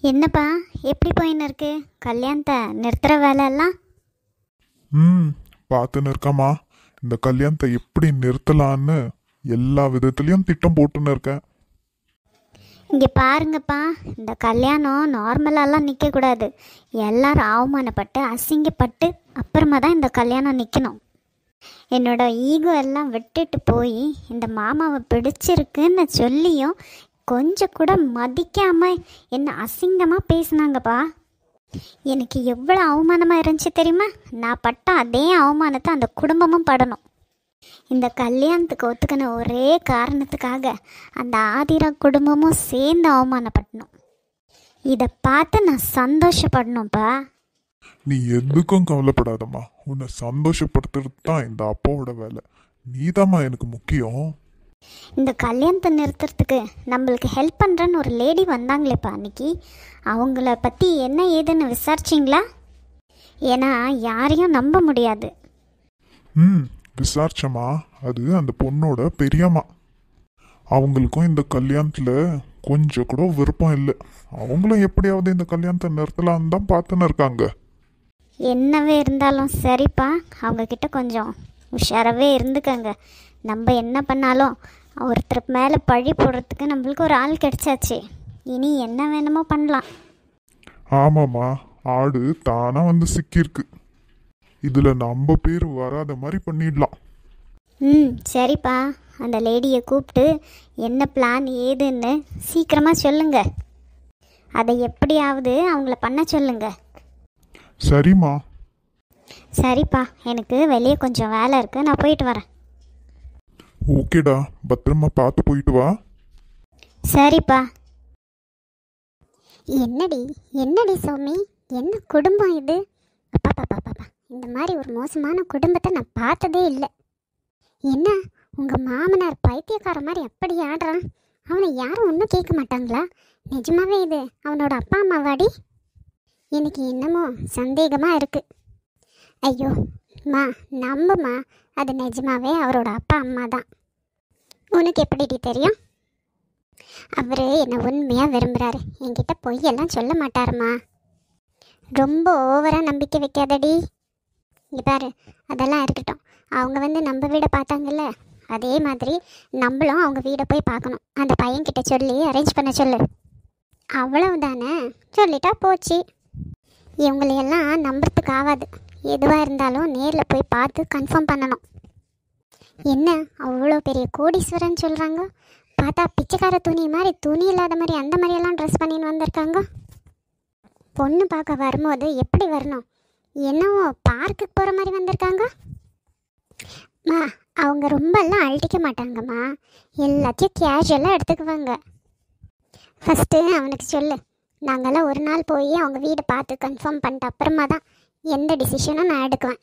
என்னப்பா எப்படி போயின்னு இருக்கு கல்யாணத்தை நிறுத்துற வேலையெல்லாம்? பார்த்துன்னு இருக்கமா. இந்த கல்யாணத்தை எப்படி நிறுத்தலான்னு எல்லா விதத்துலேயும் திட்டம் போட்டுன்னு இருக்கேன். இங்கே பாருங்கப்பா, இந்த கல்யாணம் நார்மலாலாம் நிற்கக்கூடாது. எல்லாரும் அவமானப்பட்டு அசிங்கப்பட்டு அப்புறமா தான் இந்த கல்யாணம் நிற்கணும். என்னோட ஈகோ எல்லாம் விட்டுட்டு போய் இந்த மாமாவை பிடிச்சிருக்குன்னு சொல்லியும் கொஞ்சம் கூட மதிக்காமல் என்ன அசிங்கமாக பேசுனாங்கப்பா. எனக்கு எவ்வளோ அவமானமாக இருந்துச்சு தெரியுமா? நான் பட்ட அதே அவமானத்தை அந்த குடும்பமும் படணும். இந்த கல்யாணத்துக்கு ஒத்துக்கின ஒரே காரணத்துக்காக அந்த ஆதிரா குடும்பமும் சேர்ந்து அவமானப்படணும். இதை பார்த்து நான் சந்தோஷப்படணும்ப்பா. நீ எதுக்கும் கவலைப்படாதம்மா. உன்னை சந்தோஷப்படுத்துறது தான் இந்த அப்பாவோட வேலை. நீதாம்மா எனக்கு முக்கியம். இந்த கல்யாணத்தை நிறுத்துறதுக்கு நம்மளுக்கு ஹெல்ப் பண்ணுறன்னு ஒரு லேடி வந்தாங்களேப்பா அன்னைக்கு. அவங்கள பற்றி என்ன ஏதுன்னு விசாரிச்சிங்களா? ஏன்னா யாரையும் நம்ப முடியாது. விசாரிச்சம்மா. அது அந்த பொண்ணோட பெரியம்மா. அவங்களுக்கும் இந்த கல்யாணத்தில் கொஞ்சம் கூட விருப்பம் இல்லை. அவங்களும் எப்படியாவது இந்த கல்யாணத்தை நிறுத்தலான்னு தான் பார்த்துன்னு இருக்காங்க. என்னவே இருந்தாலும் சரிப்பா, அவங்கக்கிட்ட கொஞ்சம் உஷாராகவே இருந்துக்கங்க. நம்ம என்ன பண்ணாலும் ஒருத்தர் மேலே பழி போடுறதுக்கு நம்மளுக்கு ஒரு ஆள் கிடைச்சாச்சு. இனி என்ன வேணுமோ பண்ணலாம். ஆமாம்மா, ஆடு தானாக வந்து சிக்கியிருக்கு. இதில் நம்ம பேர் வராத மாதிரி பண்ணிடலாம். சரிப்பா, அந்த லேடியை கூப்பிட்டு என்ன பிளான் ஏதுன்னு சீக்கிரமாக சொல்லுங்க. அதை எப்படியாவது அவங்கள பண்ண சொல்லுங்க. சரிம்மா. சரிப்பா, எனக்கு வெளியே கொஞ்சம் வேலை இருக்குது, நான் போயிட்டு வரேன். ஓகேடா, பத்திரமா பார்த்து போயிட்டு வா. சரிப்பா. என்னடி சௌமி, என்ன குடும்பம் இது? அப்பா, இந்த மாதிரி ஒரு மோசமான குடும்பத்தை நான் பார்த்ததே இல்லை. என்ன உங்கள் மாமனார் பைத்தியக்கார மாதிரி அப்படி ஆடுறான்? அவனை யாரும் ஒன்றும் கேட்க மாட்டாங்களா? நிஜமாவே இது அவனோட அப்பா அம்மாவாடி? எனக்கு என்னமோ சந்தேகமாக இருக்குது. ஐயோ மா, நம்புமா, அது நிஜமாவே அவரோட அப்பா அம்மா தான். உனக்கு எப்படி தெரியும்? அவர் என்னை உண்மையாக விரும்புகிறாரு. என்கிட்ட பொய்யெல்லாம் சொல்ல மாட்டாருமா. ரொம்ப ஓவராக நம்பிக்கை வைக்காதடி. இங்கே பாரு, அதெல்லாம் இருக்கட்டும். அவங்க வந்து நம்ம வீடை பார்த்தாங்கல்ல, அதே மாதிரி நம்மளும் அவங்க வீடை போய் பார்க்கணும். அந்த பையன்கிட்ட சொல்லி அரேஞ்ச் பண்ண சொல்லு. அவ்வளவுதானே, சொல்லிட்டா போச்சு. இவங்களையெல்லாம் நம்புறதுக்கு ஆகாது. எதுவாக இருந்தாலும் நேரில் போய் பார்த்து கன்ஃபார்ம் பண்ணணும். என்ன அவ்வளோ பெரிய கோடீஸ்வரன் சொல்கிறாங்க, பார்த்தா பிச்சைக்கார துணி மாதிரி, துணி இல்லாத மாதிரி அந்த மாதிரியெல்லாம் ட்ரெஸ் பண்ணின்னு வந்திருக்காங்க. பொண்ணு பார்க்க வரும்போது எப்படி வரணும்? என்னவோ பார்க்குக்கு போகிற மாதிரி வந்திருக்காங்க. மா, அவங்க ரொம்பலாம் அழட்டிக்க மாட்டாங்கம்மா. எல்லாத்தையும் கேஷுவலாக எடுத்துக்குவாங்க. ஃபஸ்ட்டு அவனுக்கு சொல்லு, நாங்கள்லாம் ஒரு நாள் போய் அவங்க வீடு பார்த்து கன்ஃபார்ம் பண்ணிட்டு அப்புறமா தான் எந்த டிசிஷனும் நான் எடுக்குவேன்.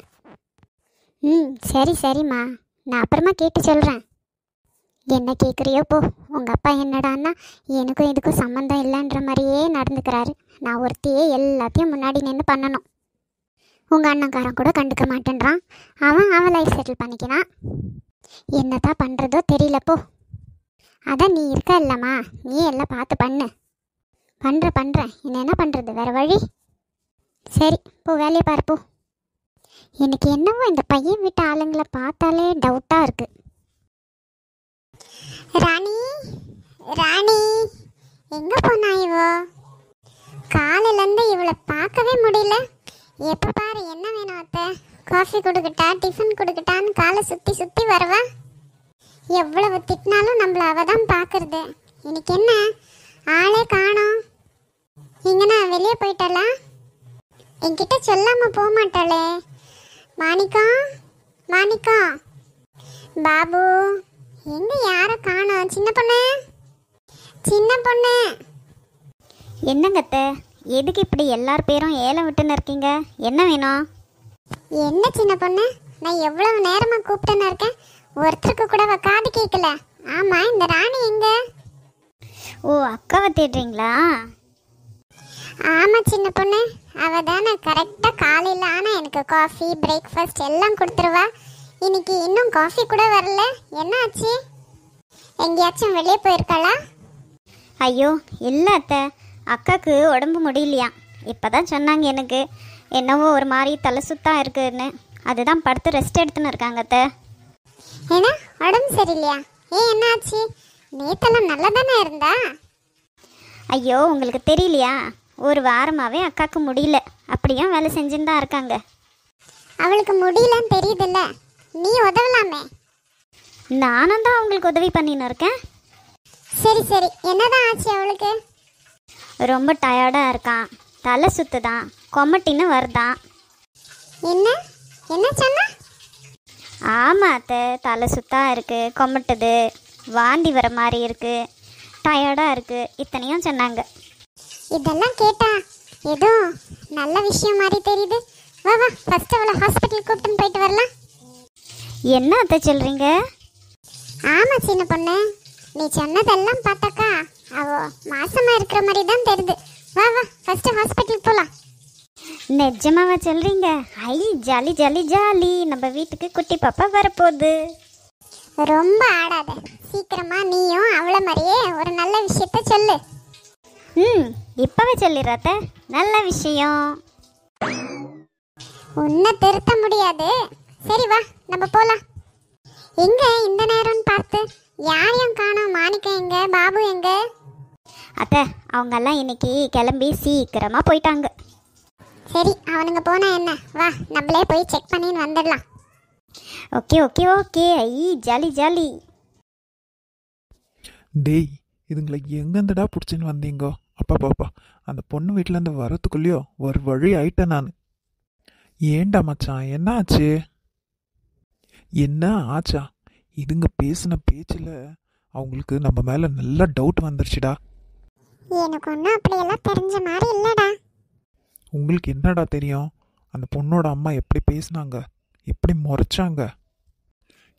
சரிம்மா, நான் அப்புறமா கேட்டு சொல்கிறேன். என்ன கேட்குறியோ போ. உங்கள் அப்பா என்னடான்னா எனக்கும் இதுக்கும் சம்மந்தம் இல்லைன்ற மாதிரியே நடந்துக்கிறாரு. நான் ஒருத்தையே எல்லாத்தையும் முன்னாடி நின்று பண்ணணும். உங்கள் அண்ணன்காரன் கூட கண்டுக்க மாட்டேன்றான். அவன் லைஃப் செட்டில் பண்ணிக்கிறான். என்னதான் பண்ணுறதோ தெரியல போ. அதான் நீ இருக்க இல்லைம்மா, நீ எல்லாம் பார்த்து பண்ணு. பண்ணுறேன். என்ன பண்ணுறது, வேறு வழி? சரி போ, வேலையை பார்ப்போ. எனக்கு என்னவோ இந்த பையன் வீட்டு ஆளுங்களை பார்த்தாலே டவுட்டாக இருக்குது. ராணி எங்கே போனா இவோ? காலையிலேருந்து இவளை பார்க்கவே முடியல. எப்போ பாரு என்ன வேணும் அத்தை, காஃபி கொடுக்கட்டா, டிஃபன் கொடுக்கட்டான்னு காலை சுற்றி வருவா. எவ்வளவு திட்டினாலும் நம்மள அவ தான் பார்க்கறது. இன்னைக்கு என்ன ஆளே காணோம்? இங்கன்னா வெளியே போயிட்டாளா? என்கிட்ட சொல்லாமல் போக மாட்டாளே. மாணிக்கம் பாபு, எங்க யாரை காணோம்? சின்ன பொண்ணு. என்னங்கத்த, எதுக்கு இப்படி எல்லார் பேரும் ஏலம் விட்டுன்னு இருக்கீங்க? என்ன வேணும்? என்ன சின்ன பொண்ணு, நான் எவ்வளவு நேரமாக கூப்பிட்டுன்னு இருக்கேன், ஒருத்தருக்கு கூட காது கேட்கல. ஆமாம், இந்த ராணி எங்க? ஓ, அக்காவை தேடுறீங்களா? ஆமாம் சின்ன பொண்ணு, அவள் தானே கரெக்டாக காலையில் ஆனால் எனக்கு காஃபி பிரேக்ஃபாஸ்ட் எல்லாம் கொடுத்துருவா. இன்னைக்கு இன்னும் காஃபி கூட வரல. என்ன ஆச்சு? எங்கேயாச்சும் வெளியே போயிருக்காளா? ஐயோ இல்லை அத்தை, அக்காவுக்கு உடம்பு முடியலையா. இப்போ தான் சொன்னாங்க எனக்கு, என்னவோ ஒரு மாதிரி தலை சுத்தாக இருக்குன்னு. அதுதான் படுத்து ரெஸ்ட் எடுத்துன்னு இருக்காங்க அத்தை. ஏன்னா உடம்பு சரியில்லையா? ஏன் என்ன ஆச்சு? நேத்தெல்லாம் நல்லா தானே இருந்தா. ஐயோ, உங்களுக்கு தெரியலையா? ஒரு வாரமாகவே அக்காவுக்கு முடியல, அப்படியே வேலை செஞ்சுன்னு தான் இருக்காங்க. அவளுக்கு முடியலன்னு தெரியுதுல்ல, நீ உதவலாமே. நானும் தான் அவங்களுக்கு உதவி பண்ணின்னு இருக்கேன். சரி சரி, என்னதான் ஆச்சு அவளுக்கு? ரொம்ப டயர்டாக இருக்கான், தலை சுத்துதான், கொமட்டின்னு வருதான். என்ன என்ன சொன்ன? ஆமாம் அத்தை, தலை சுத்தாக இருக்குது, கொமட்டுது, வாந்தி வர மாதிரி இருக்குது, டயர்டாக இருக்குது, இத்தனையும் சொன்னாங்க. இதெல்லாம் கேட்டா ஏதோ நல்ல விஷயம் மாதிரி தெரியுது. வா வா, ஃபர்ஸ்ட் அவளை ஹாஸ்பிட்டல் கூப்பிட்டு போயிட்டு வரலாம். என்ன அத்தை சொல்கிறீங்க? ஆமா சின்ன பொண்ணு, நீ சொன்னதெல்லாம் பார்த்தாக்கா அவ மாசமா இருக்கிற மாதிரி தான் தெரியுது. வா வா, ஃபர்ஸ்ட் ஹாஸ்பிட்டல் போலாம். நிஜமாவா சொல்கிறீங்க? ஐ, ஜாலி ஜாலி ஜாலி, நம்ம வீட்டுக்கு குட்டி பாப்பா வரப்போகுது. ரொம்ப ஆடாத, சீக்கிரமா நீயும் அவளை மாதிரியே ஒரு நல்ல விஷயத்த சொல்லு. இப்போவே சொல்லிடுறாத்த, நல்ல விஷயம். உன்னை திருத்த முடியாது. சரி வா, நம்ம போலாம். எங்க இந்த நேரம்னு பார்த்து யாரையும் காணோம். மாணிக்கம் எங்க, பாபு எங்க? அத்தை, அவங்கெல்லாம் இன்னைக்கு கிளம்பி சீக்கிரமாக போயிட்டாங்க. சரி, அவனுங்க போனா என்ன, வா நம்மளே போய் செக் பண்ணின்னு வந்துடலாம். ஓகே ஓகே ஓகே, ஐ ஜாலி ஜாலி. டேய், இதுங்களை எங்கேருந்துடா பிடிச்சின்னு வந்தீங்கோ? அப்பா பாப்பா, அந்த பொண்ணு வீட்டிலேருந்து வரத்துக்குள்ளேயோ ஒரு வழி ஆயிட்டேன் நான். ஏண்டா மச்சான், என்ன ஆச்சு? என்ன ஆச்சா? இதுங்க பேசின பேச்சில் அவங்களுக்கு நம்ம மேலே நல்ல டவுட் வந்துருச்சுடா. எனக்கு ஒன்றும் அப்படியெல்லாம் தெரிஞ்ச மாதிரி இல்லைடா. உங்களுக்கு என்னடா தெரியும்? அந்த பொண்ணோட அம்மா எப்படி பேசினாங்க, எப்படி முறைச்சாங்க.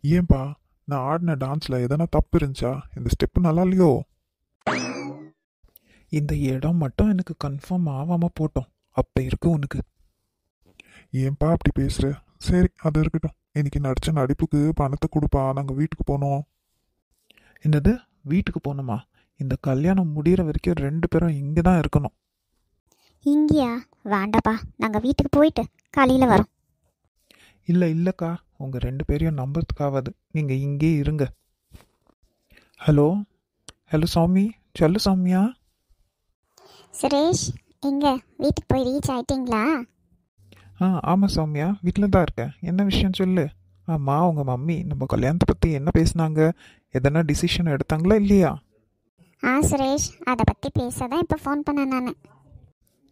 ஏன்பா, நான் ஆடின டான்ஸில் எதனா தப்பு இருந்துச்சா? இந்த ஸ்டெப்பு நல்லா இல்லையோ? இந்த இடம் மட்டும் எனக்கு கன்ஃபார்ம் ஆகாமல் போட்டோம், அப்போ இருக்கு உனக்கு. ஏன்பா அப்படி பேசுகிற? சரி, அது இருக்கட்டும். இன்னைக்கு நடிச்ச நடிப்புக்கு பணத்தை கொடுப்பா, நாங்கள் வீட்டுக்கு போனோம். என்னது, வீட்டுக்கு போகணுமா? இந்த கல்யாணம் முடிகிற வரைக்கும் 2 பேரும் இங்கே தான் இருக்கணும். இங்கேயா? வேண்டாப்பா, நாங்கள் வீட்டுக்கு போயிட்டு காலையில் வரோம். இல்லை இல்லைக்கா, உங்கள் 2 பேரையும் நம்புறதுக்காவது நீங்கள் இங்கே இருங்க. ஹலோ ஹலோ சாமி, சொல்லு சாமியா. சுரேஷ், எங்கே வீட்டுக்கு போய் ரீச் ஆயிட்டீங்களா? ஆமாம் சௌமியா, வீட்டில் தான் இருக்கேன். என்ன விஷயம் சொல்லு. ஆமாம், உங்கள் மம்மி நம்ம கல்யாணத்தை பற்றி என்ன பேசுனாங்க? எதனா டிசிஷன் எடுத்தாங்களா இல்லையா? சுரேஷ், அதை பற்றி பேச தான் இப்போ ஃபோன் பண்ணேன் நான்.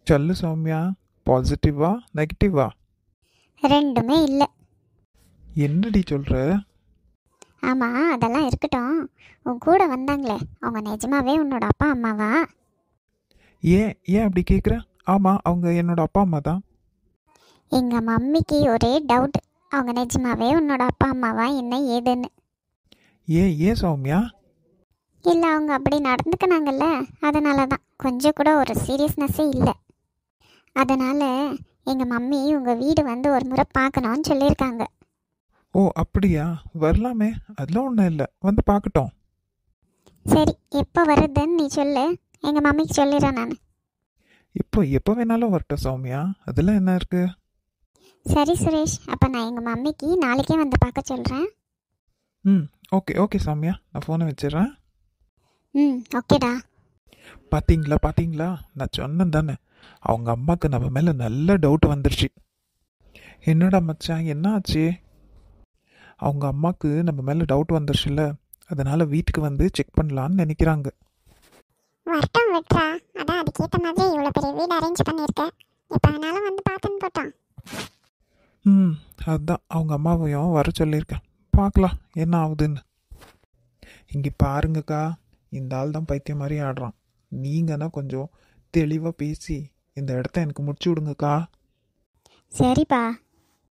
சொல்லு சௌமியா, பாசிட்டிவா நெகட்டிவா? ரெண்டுமே இல்லை. என்னடி சொல்கிற? ஆமாம், அதெல்லாம் இருக்கட்டும். உன் கூட வந்தாங்களே, அவங்க நிஜமாவே உன்னோட அப்பா அம்மாவா? ஏன் ஏன் அப்படி கேட்குற? ஆமாம், அவங்க என்னோட அப்பா அம்மா தான். எங்கள் மம்மிக்கு ஒரே டவுட், அவங்க நிஜமாவே உன்னோட அப்பா அம்மாவா என்ன ஏதுன்னு. ஏன் ஏன் சௌமியா? இல்லை, அவங்க அப்படி நடந்துக்கினாங்கல்ல, அதனால தான். கொஞ்சம் கூட ஒரு சீரியஸ்னஸ்ஸே இல்லை. அதனால் எங்கள் மம்மி உங்கள் வீடு வந்து ஒரு முறை பார்க்கணும்னு சொல்லியிருக்காங்க. ஓ அப்படியா? வரலாமே, அதெல்லாம் ஒன்றும் இல்லை, வந்து பார்க்கட்டும். சரி, எப்போ வருதுன்னு நீ சொல்லு, எங்கள் மம்மிக்கு சொல்லிடுறேன் நான். எப்போ வேணாலும் வரட்டும் சௌமியா, அதெல்லாம் என்ன இருக்குது? சரி சுரேஷ், அப்போ நான் எங்கள் மம்மிக்கு நாளைக்கே வந்து பார்க்க சொல்கிறேன். ஓகே ஓகே சௌமியா, நான் ஃபோனை வச்சிடுறேன். ஓகேடா. பார்த்தீங்களா, நான் சொன்னேன் தானே, அவங்க அம்மாவுக்கு நம்ம மேலே நல்ல டவுட் வந்துருச்சு. என்னடா மச்சான், என்ன ஆச்சு? அவங்க அம்மாவுக்கு நம்ம மேலே டவுட் வந்துருச்சுல்ல, அதனால் வீட்டுக்கு வந்து செக் பண்ணலான்னு நினைக்கிறாங்க. வரட்டும் விட்றா, அதான் அதுக்கேற்ற மாதிரி இவ்வளோ பெரிய வீடு அரேஞ்ச் பண்ணியிருக்கேன். இப்போ வேணாலும் வந்து பார்த்துன்னு போட்டோம். அதுதான் அவங்க அம்மாவையும் வர சொல்லியிருக்கேன், பார்க்கலாம் என்ன ஆகுதுன்னு. இங்கே பாருங்கக்கா, இந்த ஆள் தான் பைத்தியம் மாதிரி ஆடுறான். நீங்கன்னா கொஞ்சம் தெளிவாக பேசி இந்த இடத்த எனக்கு முடிச்சு விடுங்கக்கா. சரிப்பா,